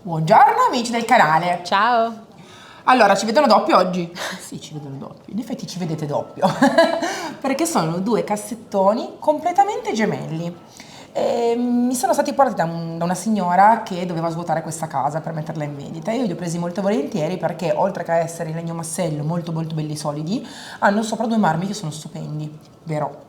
Buongiorno amici del canale. Ciao. Allora, ci vedono doppio oggi? Sì, ci vedono doppio. In effetti ci vedete doppio. Perché sono due cassettoni completamente gemelli. Mi sono stati portati da una signora che doveva svuotare questa casa per metterla in vendita. Io li ho presi molto volentieri perché, oltre che essere in legno massello molto molto belli solidi, hanno sopra due marmi che sono stupendi. Vero,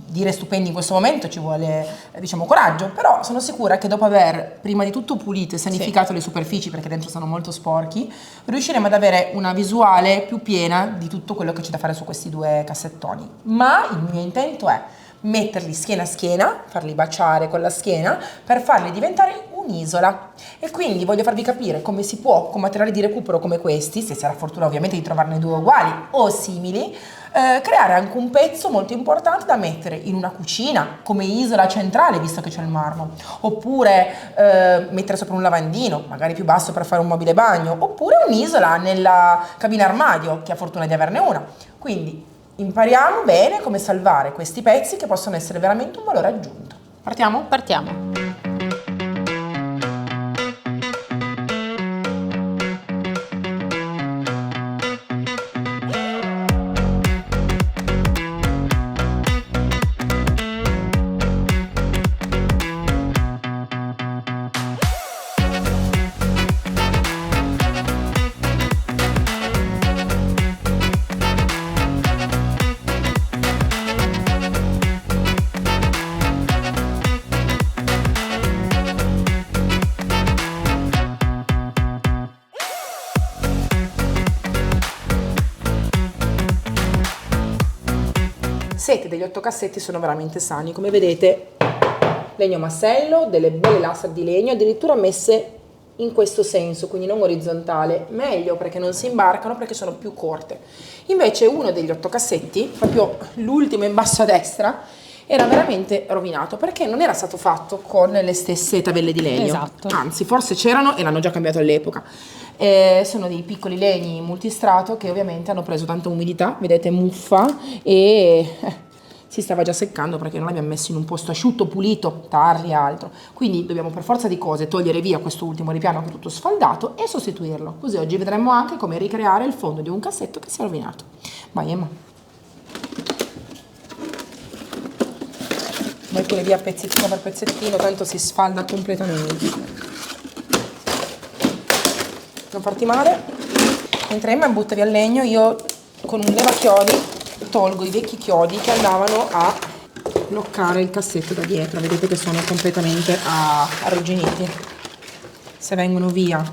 dire stupendi in questo momento ci vuole, diciamo, coraggio, però sono sicura che dopo aver prima di tutto pulito e sanificato le superfici, perché dentro sono molto sporchi, riusciremo ad avere una visuale più piena di tutto quello che c'è da fare su questi due cassettoni. Ma il mio intento è metterli schiena a schiena, farli baciare con la schiena per farli diventare un'isola. E quindi voglio farvi capire come si può, con materiali di recupero come questi, se si ha la fortuna ovviamente di trovarne due uguali o simili, creare anche un pezzo molto importante da mettere in una cucina come isola centrale, visto che c'è il marmo, oppure mettere sopra un lavandino, magari più basso per fare un mobile bagno, oppure un'isola nella cabina armadio, chi ha fortuna di averne una. Quindi impariamo bene come salvare questi pezzi che possono essere veramente un valore aggiunto. Partiamo? Partiamo. Sette degli 8 cassetti sono veramente sani, come vedete, legno massello, delle belle lastre di legno, addirittura messe in questo senso, quindi non orizzontale, meglio perché non si imbarcano, perché sono più corte. Invece uno degli 8 cassetti, proprio l'ultimo in basso a destra, era veramente rovinato perché non era stato fatto con le stesse tabelle di legno. Esatto. Anzi, forse c'erano e l'hanno già cambiato all'epoca. Sono dei piccoli legni multistrato che ovviamente hanno preso tanta umidità, vedete, muffa, e si stava già seccando perché non l'abbiamo messo in un posto asciutto, pulito, tarri e altro. Quindi dobbiamo per forza di cose togliere via questo ultimo ripiano che è tutto sfaldato e sostituirlo. Così oggi vedremo anche come ricreare il fondo di un cassetto che si è rovinato. Vai Emma. Mettile via pezzettino per pezzettino, tanto si sfalda completamente. Non farti male. Mentre Emma butta via il legno, io con un levachiodi tolgo i vecchi chiodi che andavano a bloccare il cassetto da dietro. Vedete che sono completamente arrugginiti. Se vengono via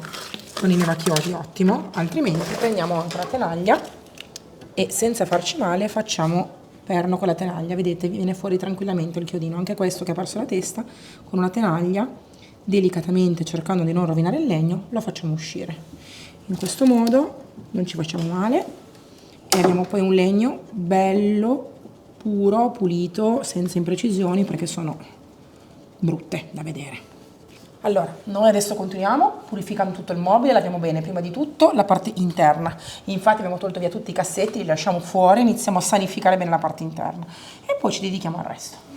con i levachiodi, ottimo, altrimenti prendiamo anche la tenaglia e senza farci male facciamo perno con la tenaglia. Vedete, viene fuori tranquillamente il chiodino, anche questo che ha perso la testa. Con una tenaglia, delicatamente, cercando di non rovinare il legno, lo facciamo uscire. In questo modo non ci facciamo male e abbiamo poi un legno bello, puro, pulito, senza imprecisioni, perché sono brutte da vedere. Allora, noi adesso continuiamo purificando tutto il mobile, laviamo bene prima di tutto la parte interna. Infatti abbiamo tolto via tutti i cassetti, li lasciamo fuori, iniziamo a sanificare bene la parte interna e poi ci dedichiamo al resto.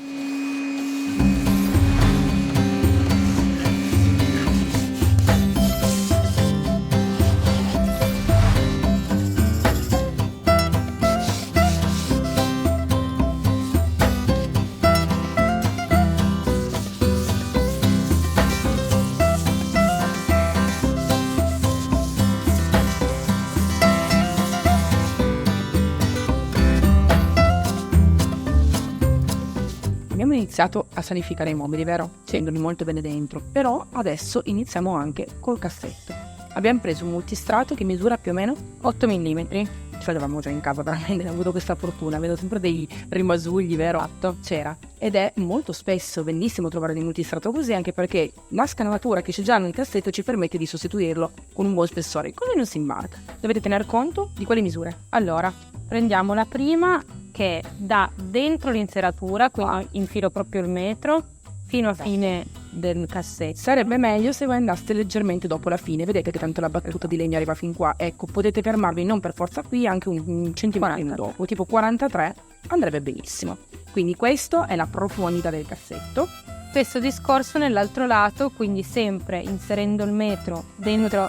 Abbiamo iniziato a sanificare i mobili, vero? Scendoli molto bene dentro, però adesso iniziamo anche col cassetto. Abbiamo preso un multistrato che misura più o meno 8 mm. Ce l'avevamo già in casa, veramente, ho avuto questa fortuna, vedo sempre dei rimasugli, vero? Fatto, c'era. Ed è molto spesso bellissimo trovare dei multistrato così, anche perché la scanalatura che c'è già nel cassetto ci permette di sostituirlo con un buon spessore, così non si imbarca. Dovete tener conto di quelle misure. Allora, Prendiamo la prima, che da dentro l'inseratura, quindi infilo proprio il metro fino a fine del cassetto. sarebbe meglio se voi andaste leggermente dopo la fine, vedete che tanto la battuta di legno arriva fin qua, ecco, potete fermarvi non per forza qui, anche un centimetro dopo, tipo 43 andrebbe benissimo. Quindi questo è la profondità del cassetto. Stesso discorso nell'altro lato, quindi sempre inserendo il metro dentro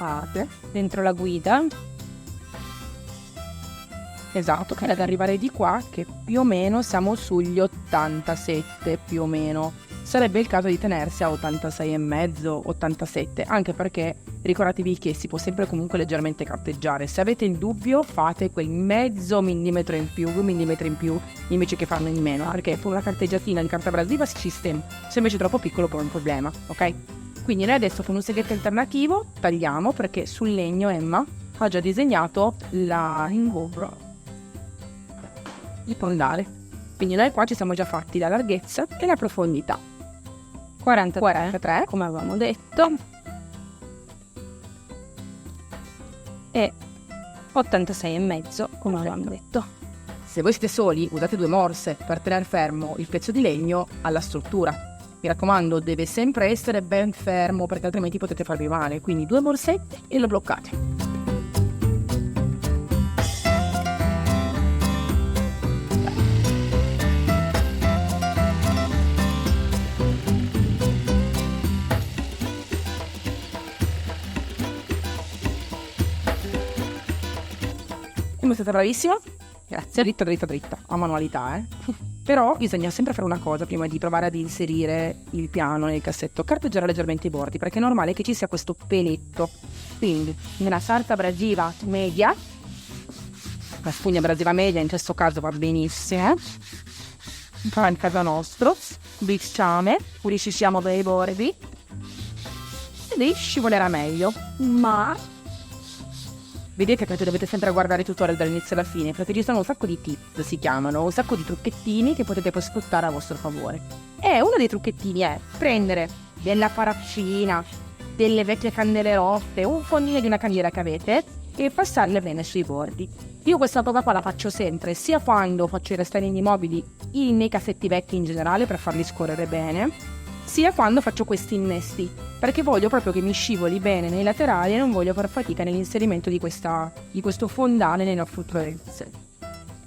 la guida. Esatto, che ad arrivare di qua, che più o meno siamo sugli 87, più o meno. Sarebbe il caso di tenersi a 86,5, 87, anche perché ricordatevi che si può sempre comunque leggermente carteggiare. Se avete il dubbio, fate quel mezzo millimetro in più, 2 millimetri in più, invece che farne in meno, perché con una carteggiatina di carta abrasiva si sistema. Se invece è troppo piccolo poi è un problema, ok? Quindi noi adesso con un seghetto alternativo tagliamo, perché sul legno Emma ha già disegnato il fondale. Quindi noi qua ci siamo già fatti la larghezza e la profondità. 43, come avevamo detto, e 86,5, come avevamo detto. Se voi siete soli, usate 2 morse per tenere fermo il pezzo di legno alla struttura. Mi raccomando, deve sempre essere ben fermo, perché altrimenti potete farvi male. Quindi 2 morsette e lo bloccate. Come siete bravissima? Grazie. Dritta, a manualità, Però bisogna sempre fare una cosa prima di provare ad inserire il piano nel cassetto: carteggiare leggermente i bordi, perché è normale che ci sia questo peletto. Quindi nella carta abrasiva media, la spugna abrasiva media in questo caso va benissimo, fa in casa nostro, bisciame, pulisciamo dei bordi e lì scivolerà meglio, ma vedete che dovete sempre guardare i tutorial dall'inizio alla fine, perché ci sono un sacco di tips, si chiamano, un sacco di trucchettini che potete poi sfruttare a vostro favore. E uno dei trucchettini è prendere della paraffina, delle vecchie candele rotte, un fondino di una candela che avete e passarle bene sui bordi. Io questa cosa qua la faccio sempre, sia quando faccio i restyling mobili nei cassetti vecchi in generale per farli scorrere bene, sia quando faccio questi innesti, perché voglio proprio che mi scivoli bene nei laterali e non voglio far fatica nell'inserimento di questo fondale nella fruttolenze.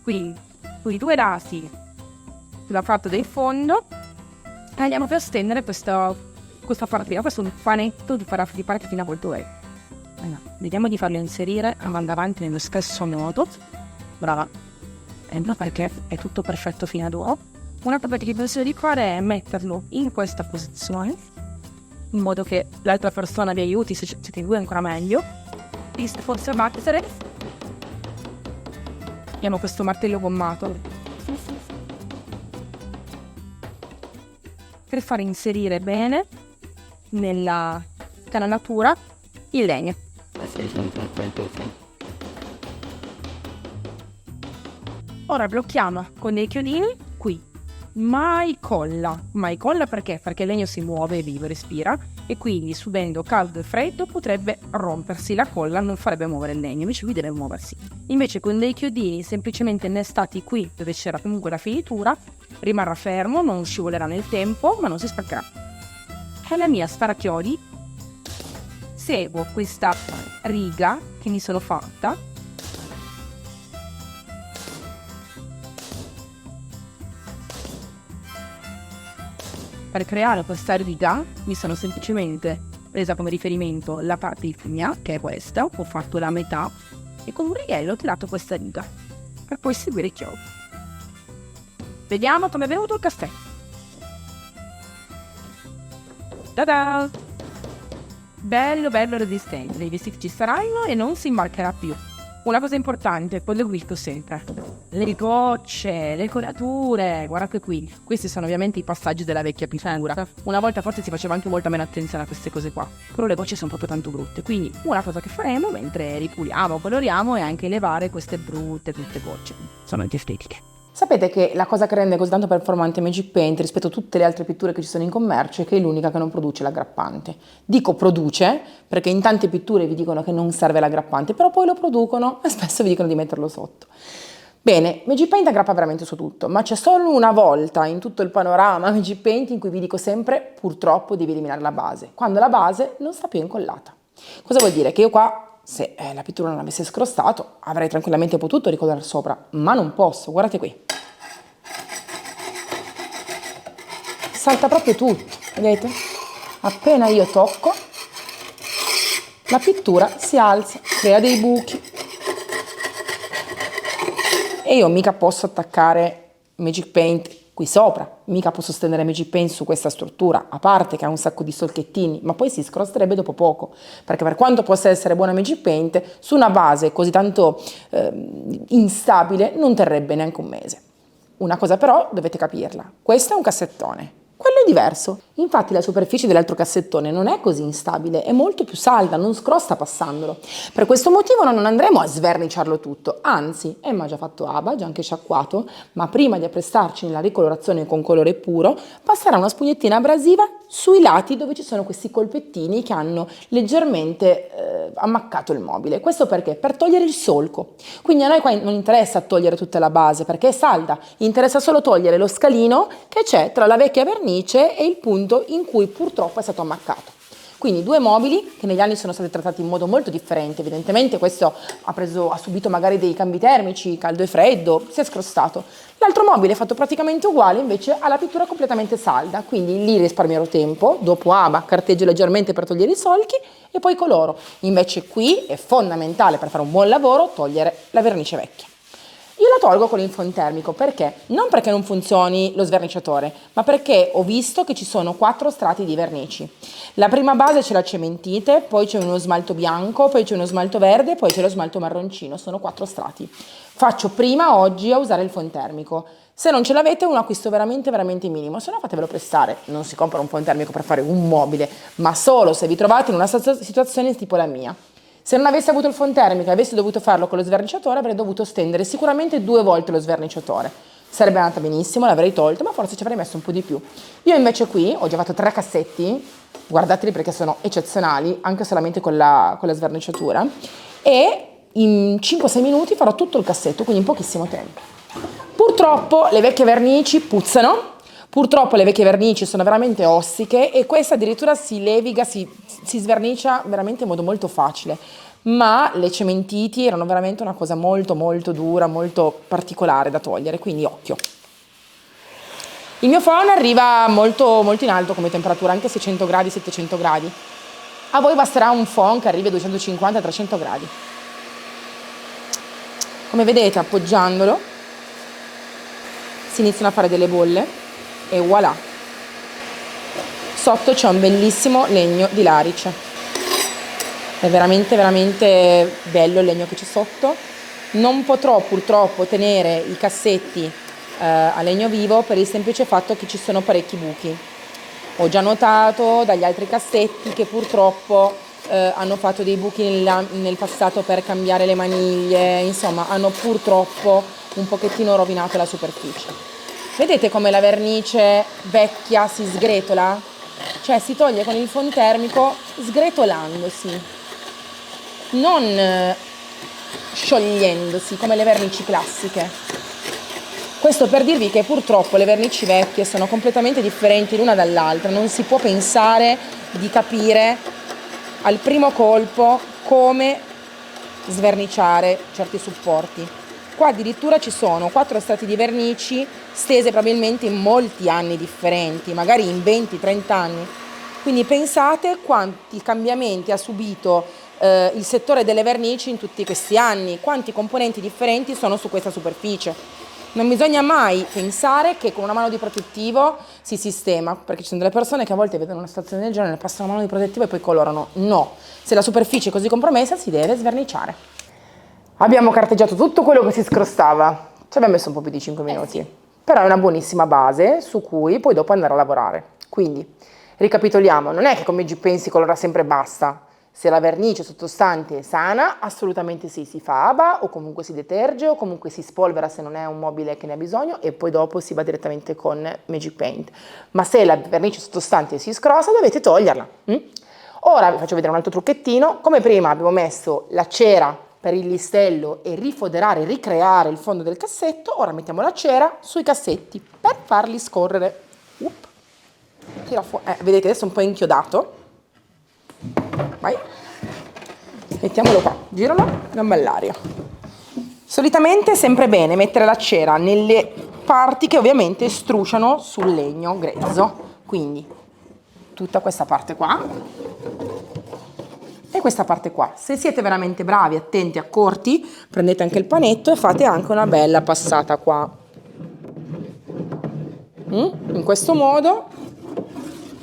Quindi sui 2 lati sulla parte del fondo andiamo per stendere questa paratina, questo è un panetto di paratina molto vecchio. Vediamo di farlo inserire andando avanti nello stesso modo. Brava, perché è tutto perfetto fino ad ora. Una cosa che penso di fare è metterlo in questa posizione, in modo che l'altra persona vi aiuti, se siete 2 ancora meglio. Visto forse battere. Abbiamo questo martello gommato per far inserire bene nella canalatura il legno. Ora blocchiamo con dei chiodini qui. Mai colla perché il legno si muove, vive, respira, e quindi subendo caldo e freddo potrebbe rompersi la colla, non farebbe muovere il legno, invece qui deve muoversi. Invece con dei chiodini semplicemente innestati qui dove c'era comunque la finitura rimarrà fermo, non scivolerà nel tempo, ma non si spaccherà. E la mia sparachiodi seguo questa riga che mi sono fatta per creare questa riga. Mi sono semplicemente presa come riferimento la parte di figlia, che è questa, ho fatto la metà e con un righello ho tirato questa riga per poi seguire il chiodo. Vediamo come è venuto il caffè. Ta-da! Bello resistente, i vestiti ci saranno e non si immarcherà più. Una cosa importante, poi lo dico sempre: le gocce, le colature, guardate qui. Questi sono ovviamente i passaggi della vecchia pittura. Una volta forse si faceva anche molta meno attenzione a queste cose qua, però le gocce sono proprio tanto brutte. Quindi una cosa che faremo mentre ripuliamo, coloriamo, è anche levare queste brutte gocce. Sono antiestetiche. Sapete che la cosa che rende così tanto performante Magic Paint rispetto a tutte le altre pitture che ci sono in commercio è che è l'unica che non produce l'aggrappante. Dico produce perché in tante pitture vi dicono che non serve l'aggrappante, però poi lo producono e spesso vi dicono di metterlo sotto. Bene, Magic Paint aggrappa veramente su tutto, ma c'è solo una volta in tutto il panorama Magic Paint in cui vi dico sempre: purtroppo devi eliminare la base, quando la base non sta più incollata. Cosa vuol dire? Che io qua, se la pittura non avesse scrostato, avrei tranquillamente potuto ricolorare sopra, ma non posso. Guardate qui, salta proprio tutto. vedete? Appena io tocco, la pittura si alza, crea dei buchi. E io mica posso attaccare Magic Paint qui sopra, mica posso stendere Magic Paint su questa struttura, a parte che ha un sacco di solchettini, ma poi si scrosterebbe dopo poco, perché per quanto possa essere buona Magic Paint, su una base così tanto instabile non terrebbe neanche un mese. Una cosa però dovete capirla, questo è un cassettone, quello è diverso. Infatti la superficie dell'altro cassettone non è così instabile, è molto più salda, non scrosta passandolo. Per questo motivo noi non andremo a sverniciarlo tutto, anzi, Emma ha già fatto ABA, già anche sciacquato, ma prima di apprestarci nella ricolorazione con colore puro, passerà una spugnettina abrasiva sui lati dove ci sono questi colpettini che hanno leggermente ammaccato il mobile. Questo perché? Per togliere il solco. Quindi a noi qua non interessa togliere tutta la base perché è salda, interessa solo togliere lo scalino che c'è tra la vecchia vernice e il punto in cui purtroppo è stato ammaccato. Quindi due mobili che negli anni sono stati trattati in modo molto differente, evidentemente questo ha subito magari dei cambi termici, caldo e freddo, si è scrostato. L'altro mobile è fatto praticamente uguale, invece ha la pittura completamente salda, quindi lì risparmierò tempo, dopo ABA carteggio leggermente per togliere i solchi e poi coloro. Invece qui è fondamentale per fare un buon lavoro togliere la vernice vecchia. Io la tolgo con il fontermico, perché? Non perché non funzioni lo sverniciatore, ma perché ho visto che ci sono 4 strati di vernici. La prima base c'è la cementite, poi c'è uno smalto bianco, poi c'è uno smalto verde, poi c'è lo smalto marroncino, sono 4 strati. Faccio prima oggi a usare il fontermico. Se non ce l'avete un acquisto veramente minimo, se no fatevelo prestare. Non si compra un fontermico per fare un mobile, ma solo se vi trovate in una situazione tipo la mia. Se non avessi avuto il fontermico e avessi dovuto farlo con lo sverniciatore, avrei dovuto stendere sicuramente 2 volte lo sverniciatore. Sarebbe andata benissimo, l'avrei tolto, ma forse ci avrei messo un po' di più. Io invece qui ho già fatto 3 cassetti, guardateli perché sono eccezionali, anche solamente con la sverniciatura, e in 5-6 minuti farò tutto il cassetto, quindi in pochissimo tempo. Purtroppo le vecchie vernici puzzano, purtroppo le vecchie vernici sono veramente ossiche e questa addirittura si leviga, si svernicia veramente in modo molto facile, ma le cementiti erano veramente una cosa molto dura, molto particolare da togliere, quindi occhio. Il mio phon arriva molto in alto come temperatura, anche 600 gradi, 700 gradi. A voi basterà un phon che arrivi a 250-300 gradi. Come vedete, appoggiandolo si iniziano a fare delle bolle e voilà, sotto c'è un bellissimo legno di larice, è veramente bello il legno che c'è sotto. Non potrò purtroppo tenere i cassetti a legno vivo per il semplice fatto che ci sono parecchi buchi. Ho già notato dagli altri cassetti che purtroppo hanno fatto dei buchi nel passato per cambiare le maniglie, insomma hanno purtroppo un pochettino rovinato la superficie. Vedete come la vernice vecchia si sgretola? Cioè si toglie con il fontermico sgretolandosi, non sciogliendosi come le vernici classiche. Questo per dirvi che purtroppo le vernici vecchie sono completamente differenti l'una dall'altra, non si può pensare di capire al primo colpo come sverniciare certi supporti. Qua addirittura ci sono 4 strati di vernici stese probabilmente in molti anni differenti, magari in 20-30 anni. Quindi pensate quanti cambiamenti ha subito il settore delle vernici in tutti questi anni, quanti componenti differenti sono su questa superficie. Non bisogna mai pensare che con una mano di protettivo si sistema, perché ci sono delle persone che a volte vedono una situazione del genere, passano una mano di protettivo e poi colorano. No, se la superficie è così compromessa si deve sverniciare. Abbiamo carteggiato tutto quello che si scrostava, ci abbiamo messo un po' più di 5 minuti, però è una buonissima base su cui poi dopo andare a lavorare. Quindi, ricapitoliamo, non è che con Magic Paint si colora sempre e basta. Se la vernice sottostante è sana, assolutamente sì, si fa ABA o comunque si deterge o comunque si spolvera se non è un mobile che ne ha bisogno e poi dopo si va direttamente con Magic Paint. Ma se la vernice sottostante si scrosta dovete toglierla. Ora vi faccio vedere un altro trucchettino. Come prima abbiamo messo la cera per il listello e rifoderare, ricreare il fondo del cassetto, ora mettiamo la cera sui cassetti per farli scorrere. Vedete adesso è un po' inchiodato. Vai, mettiamolo qua, giralo, gamba all'aria. Solitamente è sempre bene mettere la cera nelle parti che ovviamente strusciano sul legno grezzo, quindi tutta questa parte qua e questa parte qua. Se siete veramente bravi, attenti, accorti, prendete anche il panetto e fate anche una bella passata qua. In questo modo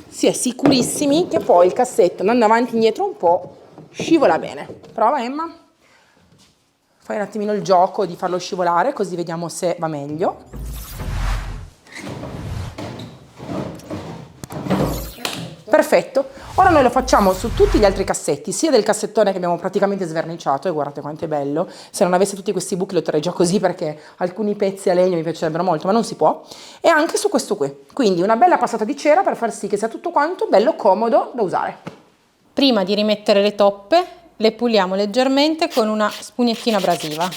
si è sicurissimi che poi il cassetto, andando avanti e indietro un po', scivola bene. Prova, Emma. Fai un attimino il gioco di farlo scivolare, così vediamo se va meglio. Perfetto, ora noi lo facciamo su tutti gli altri cassetti, sia del cassettone che abbiamo praticamente sverniciato, e guardate quanto è bello, se non avesse tutti questi buchi lo terrei già così perché alcuni pezzi a legno mi piacerebbero molto, ma non si può, e anche su questo qui, quindi una bella passata di cera per far sì che sia tutto quanto bello comodo da usare. Prima di rimettere le toppe, le puliamo leggermente con una spugnettina abrasiva.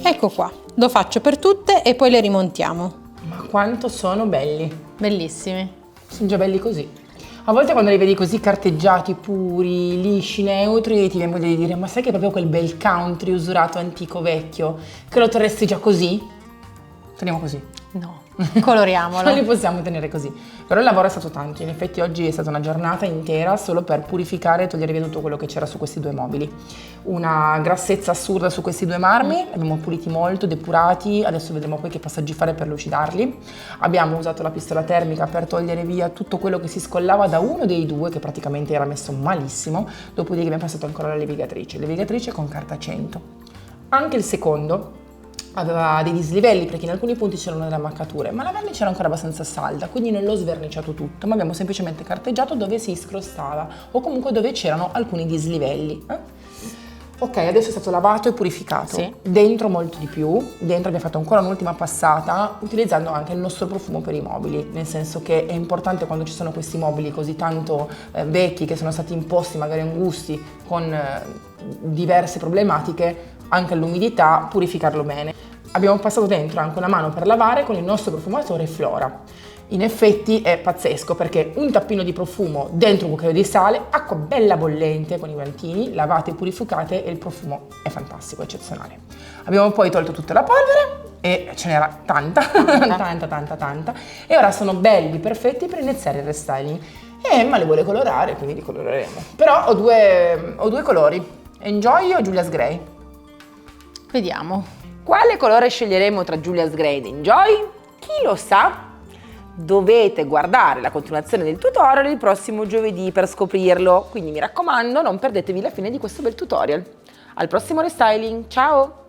Ecco qua, lo faccio per tutte e poi le rimontiamo. Ma quanto sono belli! Bellissimi. Sono già belli così. A volte quando li vedi così carteggiati, puri, lisci, neutri, ti viene voglia di dire: ma sai che è proprio quel bel country usurato, antico, vecchio, che lo terresti già così? Teniamo così. No, coloriamolo. Non li possiamo tenere così. Però il lavoro è stato tanto, in effetti oggi è stata una giornata intera solo per purificare e togliere via tutto quello che c'era su questi due mobili. Una grassezza assurda su questi due marmi, li abbiamo puliti molto, depurati, adesso vedremo poi che passaggi fare per lucidarli. Abbiamo usato la pistola termica per togliere via tutto quello che si scollava da uno dei due, che praticamente era messo malissimo, dopodiché abbiamo passato ancora la levigatrice con carta 100. Anche il secondo aveva dei dislivelli perché in alcuni punti c'erano delle ammaccature, ma la vernice era ancora abbastanza salda, quindi non l'ho sverniciato tutto, ma abbiamo semplicemente carteggiato dove si scrostava o comunque dove c'erano alcuni dislivelli. Ok, adesso è stato lavato e purificato. Sì. Dentro molto di più, dentro abbiamo fatto ancora un'ultima passata utilizzando anche il nostro profumo per i mobili, nel senso che è importante quando ci sono questi mobili così tanto vecchi che sono stati imposti magari angusti con diverse problematiche, anche all'umidità, purificarlo bene. Abbiamo passato dentro anche una mano per lavare con il nostro profumatore Flora. In effetti è pazzesco perché un tappino di profumo dentro un cucchiaio di sale, acqua bella bollente con i guantini, lavate e purificate e il profumo è fantastico, eccezionale. Abbiamo poi tolto tutta la polvere e ce n'era tanta, tanta, e ora sono belli, perfetti per iniziare il restyling. E Emma le vuole colorare, quindi li coloreremo. Però ho due colori, Enjoy o Julia's Grey? Vediamo. Quale colore sceglieremo tra Julia's Grey ed Enjoy? Chi lo sa? Dovete guardare la continuazione del tutorial il prossimo giovedì per scoprirlo, quindi mi raccomando non perdetevi la fine di questo bel tutorial. Al prossimo restyling, ciao!